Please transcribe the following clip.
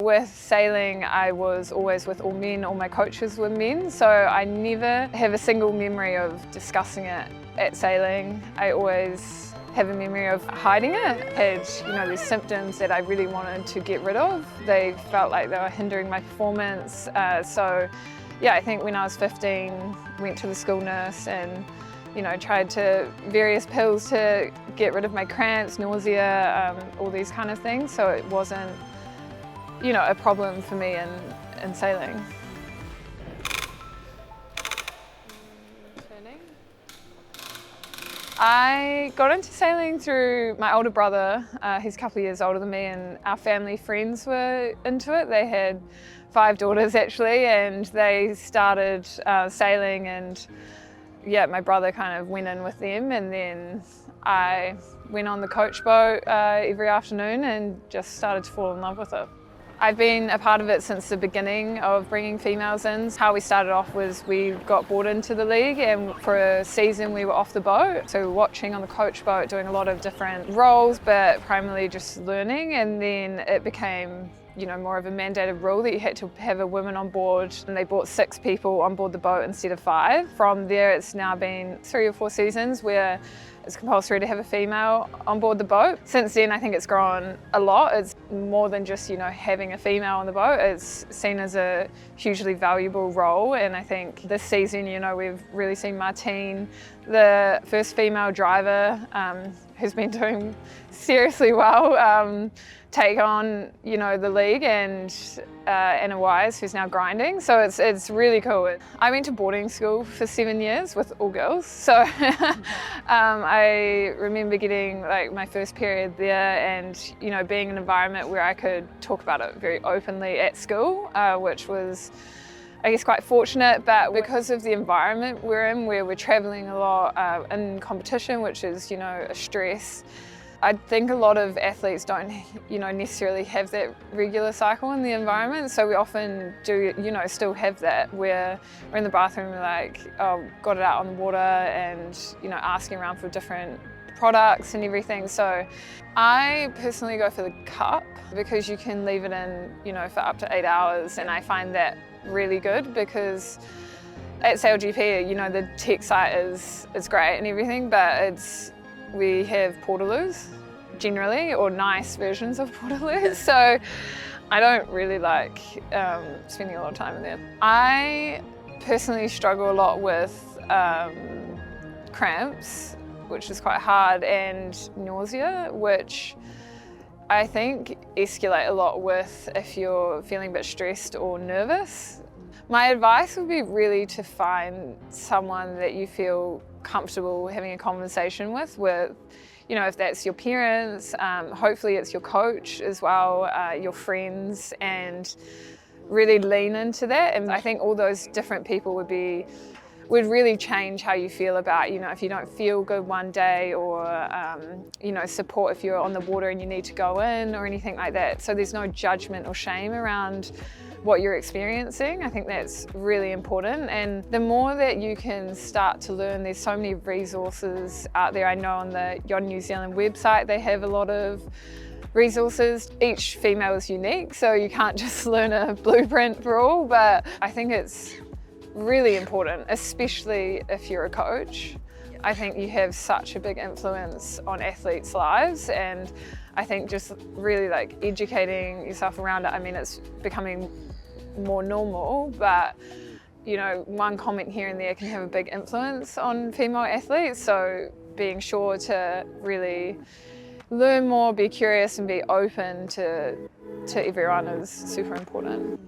With sailing, I was always with all men, all my coaches were men, so I never have a single memory of discussing it at sailing. I always have a memory of hiding it. I had, these symptoms that I really wanted to get rid of. They felt like they were hindering my performance. I think when I was 15, went to the school nurse and tried various pills to get rid of my cramps, nausea, all these kind of things. So it wasn't, a problem for me in sailing. I got into sailing through my older brother. He's a couple of years older than me, and our family friends were into it. They had 5 daughters actually, and they started sailing, and my brother kind of went in with them, and then I went on the coach boat every afternoon and just started to fall in love with it. I've been a part of it since the beginning of bringing females in. How we started off was we got brought into the league, and for a season we were off the boat. So watching on the coach boat, doing a lot of different roles, but primarily just learning. And then it became more of a mandated rule that you had to have a woman on board, and they brought 6 people on board the boat instead of 5. From there, it's now been 3 or 4 seasons where it's compulsory to have a female on board the boat. Since then, I think it's grown a lot. It's more than just, having a female on the boat. It's seen as a hugely valuable role, and I think this season, we've really seen Martine, the first female driver, who's been doing seriously well, take on, the league, and Anna Wise, who's now grinding. So it's really cool. I went to boarding school for 7 years with all girls. So I remember getting my first period there, and being in an environment where I could talk about it very openly at school, which was, I guess, quite fortunate. But because of the environment we're in, where we're traveling a lot in competition, which is, a stress, I think a lot of athletes don't, necessarily have that regular cycle in the environment. So we often do, still have that, where we're in the bathroom, we're like, oh, got it out on the water, and, asking around for different products and everything. So I personally go for the cup, because you can leave it in, for up to 8 hours. And I find that really good, because at SailGP, the tech site is great and everything, but we have portaloos generally, or nice versions of portaloos, so I don't really like spending a lot of time in there. I personally struggle a lot with cramps, which is quite hard, and nausea, which I think escalate a lot with if you're feeling a bit stressed or nervous. My advice would be really to find someone that you feel comfortable having a conversation with, if that's your parents, hopefully it's your coach as well, your friends, and really lean into that. And I think all those different people would really change how you feel about, if you don't feel good one day, or, support if you're on the water and you need to go in, or anything like that. So there's no judgment or shame around what you're experiencing. I think that's really important. And the more that you can start to learn, there's so many resources out there. I know on the Yacht New Zealand website, they have a lot of resources. Each female is unique, so you can't just learn a blueprint for all, but I think it's really important, especially if you're a coach. I think you have such a big influence on athletes' lives, and I think just really educating yourself around it. I mean, it's becoming more normal, but one comment here and there can have a big influence on female athletes. So being sure to really learn more, be curious, and be open to everyone is super important.